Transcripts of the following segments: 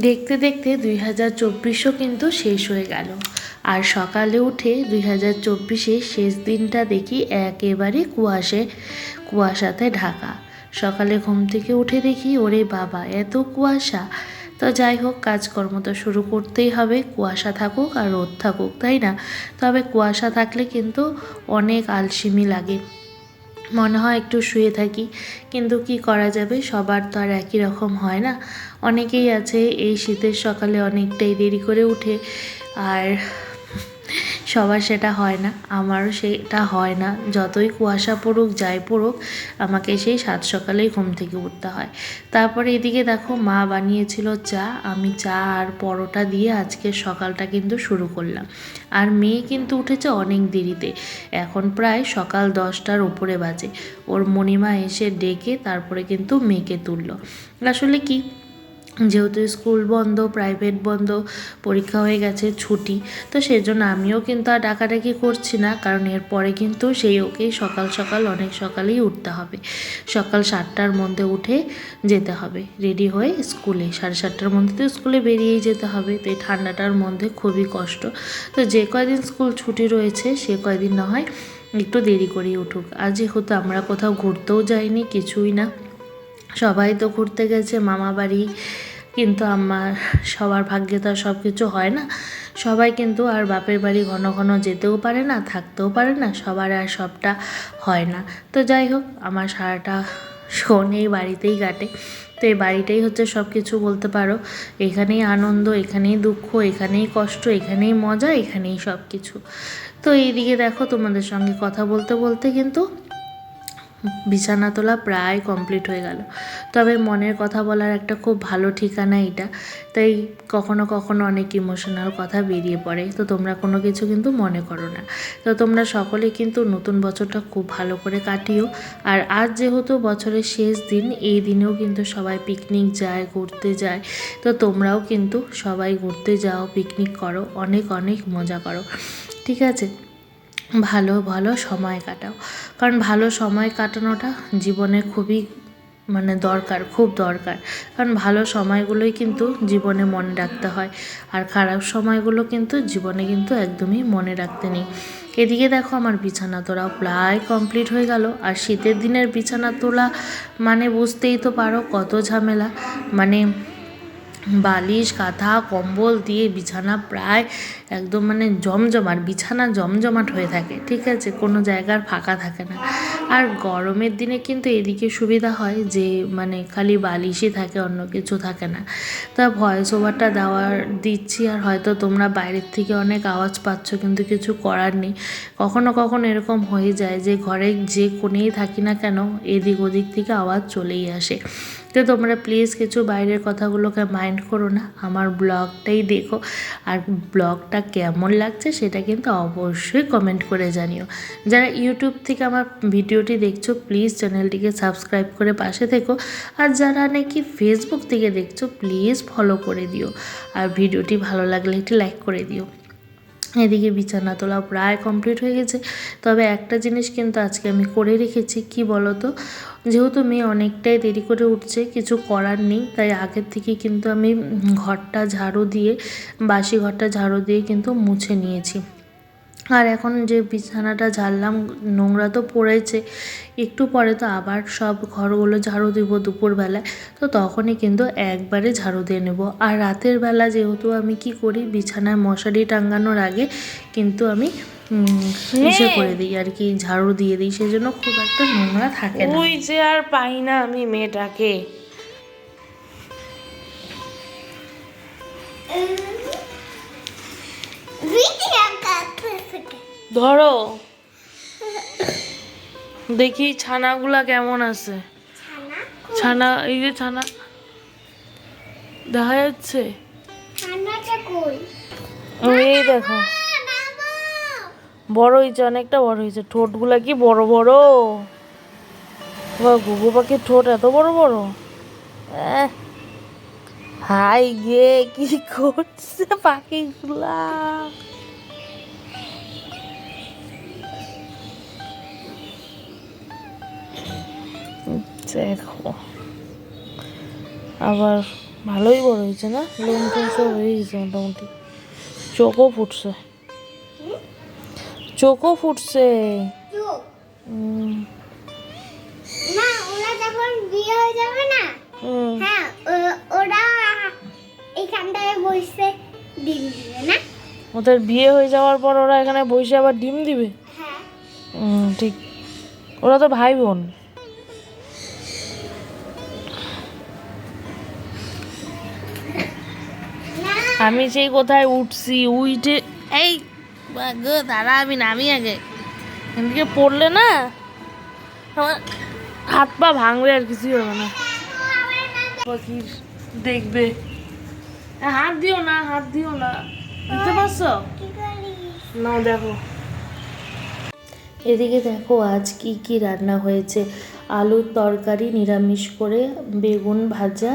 দেখতে দেখতে 2024ও কিন্তু শেষ হয়ে গেল। আর সকালে উঠে 2024-এর শেষ দিনটা দেখি একেবারে কুয়াশাতে ঢাকা। সকালে ঘুম থেকে উঠে দেখি ওরে বাবা এত কুয়াশা। তো যাই হোক, কাজকর্ম তো শুরু করতেই হবে, কুয়াশা থাকুক আর রোদ থাকুক, তাই না? তবে কুয়াশা থাকলে কিন্তু অনেক আলসেমি লাগে, মনে হয় একটু শুয়ে থাকি, কিন্তু কি করা যাবে, সবার তো আর একই রকম হয় না। অনেকেই আছে এই শীতের সকালে অনেকটাই দেরি করে উঠে, আর সবার সেটা হয় না, আমারও সেটা হয় না। যতই কুয়াশা পড়ুক যাই পড়ুক, আমাকে সেই সাত সকালেই ঘুম থেকে উঠতে হয়। তারপরে এদিকে দেখো মা বানিয়েছিল চা, আমি চা আর পরোটা দিয়ে আজকের সকালটা কিন্তু শুরু করলাম। আর মেয়ে কিন্তু উঠেছে অনেক দেরিতে, এখন প্রায় সকাল 10টার উপরে বাজে। ওর মণিমা এসে ডেকে তারপরে কিন্তু মেয়েকে তুললো। আসলে কি, যেহেতু স্কুল বন্ধ, প্রাইভেট বন্ধ, পরীক্ষা হয়ে গেছে, ছুটি, তো সেজন্য আমিও কিন্তু আর ডাকাডাকি করছি না, কারণ এরপরে কিন্তু সেই ওকেই সকাল সকাল অনেক সকালেই উঠতে হবে। সকাল 7টার মধ্যে উঠে যেতে হবে, রেডি হয়ে স্কুলে 7:30টার মধ্যে তো স্কুলে বেরিয়েই যেতে হবে। তো এই ঠান্ডাটার মধ্যে খুবই কষ্ট। তো যে কয়দিন স্কুল ছুটি রয়েছে সে কয়দিন না হয় একটু দেরি করেই উঠুক। আর যেহেতু আমরা কোথাও ঘুরতেও যাইনি, কিছুই না, সবাই তো ঘুরতে গেছে মামা বাড়ি, কিন্তু আমার সবার ভাগ্যে তো আর সব কিছু হয় না। সবাই কিন্তু আর বাপের বাড়ি ঘন ঘন যেতেও পারে না, থাকতেও পারে না, সবার আর সবটা হয় না। তো যাই হোক, আমার সারাটা শোন এই বাড়িতেই কাটে। তো এই বাড়িটাই হচ্ছে সব কিছু বলতে পারো। এখানেই আনন্দ, এখানেই দুঃখ, এখানেই কষ্ট, এখানেই মজা, এখানেই সব কিছু। তো এইদিকে দেখো, তোমাদের সঙ্গে কথা বলতে বলতে কিন্তু বিছানা তোলা প্রায় কমপ্লিট হয়ে গেল। তবে মনের কথা বলার একটা খুব ভালো ঠিকানা এটা, তাই কখনো কখনো অনেক ইমোশনাল কথা বেরিয়ে পড়ে। তো তোমরা কোনো কিছু কিন্তু মনে করো না। তো তোমরা সকলে কিন্তু নতুন বছরটা খুব ভালো করে কাটিও। আর আজ যেহেতু বছরের শেষ দিন, এই দিনেও কিন্তু সবাই পিকনিক যায়, ঘুরতে যায়। তো তোমরাও কিন্তু সবাই ঘুরতে যাও, পিকনিক করো, অনেক অনেক মজা করো, ঠিক আছে? ভালো ভালো সময় কাটাও, কারণ ভালো সময় কাটানোটা জীবনে খুবই দরকার, খুব দরকার। কারণ ভালো সময়গুলোই কিন্তু জীবনে মনে রাখতে হয়, আর খারাপ সময়গুলো কিন্তু জীবনে কিন্তু একদমই মনে রাখতে নেই। এদিকে দেখো আমার বিছানা তোলাও প্রায় কমপ্লিট হয়ে গেল। আর শীতের দিনের বিছানা তোলা বুঝতেই তো পারো কত ঝামেলা। বালিশ, কাঁথা, কম্বল দিয়ে বিছানা প্রায় একদম জমজমাট, বিছানা জমজমাট হয়ে থাকে, ঠিক আছে? কোনো জায়গার ফাঁকা থাকে না। আর গরমের দিনে কিন্তু এদিকে সুবিধা হয় যে খালি বালিশই থাকে, অন্য কিছু থাকে না। তা ভয়েস ওভারটা দিচ্ছি, আর হয়তো তোমরা বাইরের থেকে অনেক আওয়াজ পাচ্ছ, কিন্তু কিছু করার নেই। কখনো কখনো এরকম হয়ে যায় যে ঘরে যে কোণেই থাকি না কেন, এদিক ওদিক থেকে আওয়াজ চলেই আসে। তো তোমরা প্লিজ কিছু বাইরের কথাগুলোকে মাইন্ড করো না, আমার ব্লগটাই দেখো। আর ব্লগটা কেমন লাগছে সেটা কিন্তু অবশ্যই কমেন্ট করে জানিও। যারা ইউটিউব থেকে আমার ভিডিওটি দেখছো, প্লিজ চ্যানেলটিকে সাবস্ক্রাইব করে পাশে থেকো। আর যারা নাকি ফেসবুক থেকে দেখছো, প্লিজ ফলো করে দিও। আর ভিডিওটি ভালো লাগলে একটি লাইক করে দিও। এদিকে বিছানা তোলা প্রায় কমপ্লিট হয়ে গেছে। তবে একটা জিনিস কিন্তু আজকে আমি করে রেখেছি, কি বলো তো? যেহেতু মেয়ে অনেকটাই দেরি করে উঠছে, কিছু করার নেই, তাই আগের থেকে কিন্তু আমি বাসি ঘরটা ঝাড়ু দিয়ে কিন্তু মুছে নিয়েছি। আর এখন যে বিছানাটা ঝাড়লাম, নোংরা তো পড়েছে, একটু পরে তো আবার সব ঘরগুলো ঝাড়ু দেবো দুপুরবেলায়, তো তখনই কিন্তু একবারে ঝাড়ু দিয়ে নেব। আর রাতের বেলা যেহেতু আমি কি করি, বিছানায় মশারি টাঙানোর আগে কিন্তু আমি করে দিই আর কি, ঝাড়ু দিয়ে দিই, সেজন্য খুব একটা নোংরা থাকে না। ওই যে আর পাই না আমি মেয়েটাকে। ধরো দেখি ছানাগুলা কেমন আছে। ছানা, এই যে ছানা দেখা যাচ্ছে, এই দেখো বড় হয়েছে, অনেকটা বড় হয়েছে। ঠোঁটগুলা কি বড় বড়, ঘুঘু পাখির ঠোঁট এত বড় বড়। হাই গে, কি করছে পাখিগুলা। দেখো আবার ভালোই বড় হয়েছে না, লোম টোম সব হয়ে গেছে মোটামুটি। চোখও ফুটছে, চোখও ফুটছে। না ওরা যখন বিয়ে হয়ে যাবে না, হ্যাঁ ওরা এখানটায় বসে ডিম দিবে না। ওদের বিয়ে হয়ে যাওয়ার পর ওরা এখানে বসে আবার ডিম দিবে? হ্যাঁ ঠিক। ওরা তো ভাই বোন। আমি সেই কোথায় উঠছি, উইটে এই গো দাঁড়া, আমি নামি আগে। এদিকে পড়লে না আমার হাত পা ভাঙবে, আর কিছুই হবে না। পাখির দেখবে, হাত দিও না, হাত দিও না, বুঝতে পারছো? না দেখো, এদিকে দেখো আজ কি কি রান্না হয়েছে। আলুর তরকারি নিরামিষ করে, বেগুন ভাজা,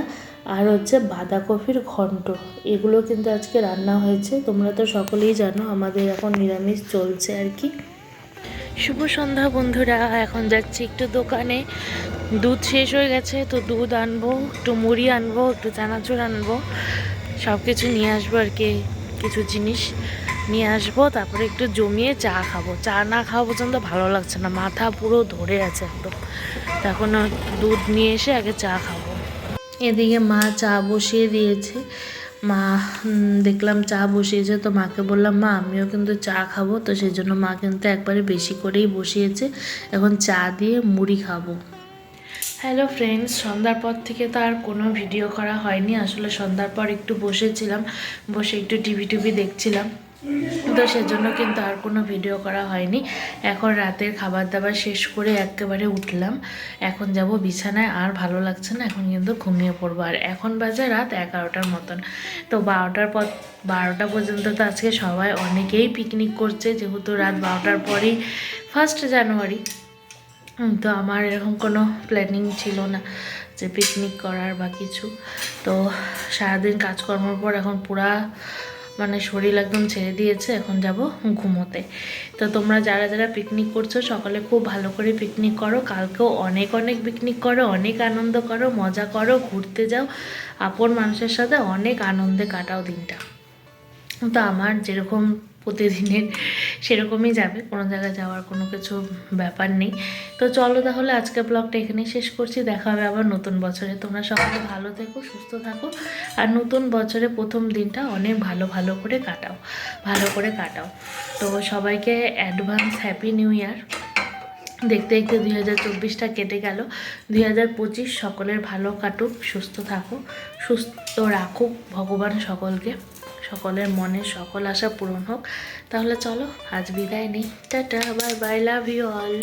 আর হচ্ছে বাঁধাকপির ঘন্ট। এগুলো কিন্তু আজকে রান্না হয়েছে। তোমরা তো সকলেই জানো আমাদের এখন নিরামিষ চলছে আর কি। শুভ সন্ধ্যা বন্ধুরা, এখন যাচ্ছি একটু দোকানে। দুধ শেষ হয়ে গেছে, তো দুধ আনবো, একটু মুড়ি আনবো, একটু চানাচুর আনবো, সব কিছু নিয়ে আসবো আর কি। কিছু জিনিস নিয়ে আসবো, তারপরে একটু জমিয়ে চা খাবো। চা না খাওয়া পর্যন্ত ভালো লাগছে না, মাথা পুরো ধরে আছে একদম। তখন দুধ নিয়ে এসে আগে চা খাবো। এদিকে মা চা বসিয়ে দিয়েছে। মা দেখলাম চা বসিয়েছে, তো মাকে বললাম মা আমিও কিন্তু চা খাবো। তো সেই জন্য মা কিন্তু একবারে বেশি করেই বসিয়েছে। এখন চা দিয়ে মুড়ি খাবো। হ্যালো ফ্রেন্ডস, সন্ধ্যার পর থেকে তো আর কোনো ভিডিও করা হয়নি। আসলে সন্ধ্যার পর একটু বসেছিলাম, বসে একটু টিভি দেখছিলাম, তো সেজন্য কিন্তু আর কোনো ভিডিও করা হয়নি। এখন রাতের খাবার দাবার শেষ করে একেবারে উঠলাম, এখন যাব বিছানায়। আর ভালো লাগছে না, এখন কিন্তু ঘুমিয়ে পড়বো। আর এখন বাজে রাত 11টার মতন। তো 12টা পর্যন্ত তো আজকে সবাই অনেকেই পিকনিক করছে, যেহেতু রাত 12টার পরেই 1 জানুয়ারি। তো আমার এরকম কোনো প্ল্যানিং ছিল না যে পিকনিক করার বা কিছু। তো সারাদিন কাজকর্মের পর এখন পুরা মানে শরীর একদম ছেড়ে দিয়েছে, এখন যাব ঘুমোতে। তো তোমরা যারা যারা পিকনিক করছো সকালে খুব ভালো করে পিকনিক করো, কালকেও অনেক পিকনিক করো, অনেক আনন্দ করো, মজা করো, ঘুরতে যাও, আপন মানুষের সাথে অনেক আনন্দে কাটাও দিনটা। তো আমার যেরকম প্রতিদিনের সেরকমই যাবে, কোনো জায়গায় যাওয়ার কোনো কিছু ব্যাপার নেই। তো চলো তাহলে আজকে ব্লগটা এখানেই শেষ করছি, দেখা হবে আবার নতুন বছরে। তোমরা সকলে ভালো থেকো, সুস্থ থাকো, আর নতুন বছরে প্রথম দিনটা অনেক ভালো করে কাটাও। তো সবাইকে অ্যাডভান্স হ্যাপি নিউ ইয়ার। দেখতে দেখতে 2024টা কেটে গেল। 2025 সকলের ভালো কাটুক, সুস্থ থাকো, সুস্থ রাখুক ভগবান সকলকে, সকলের মনের সকল আশা পূরণ হোক। তাহলে চলো আজ বিদায় নিই, tata, bye bye, love you all.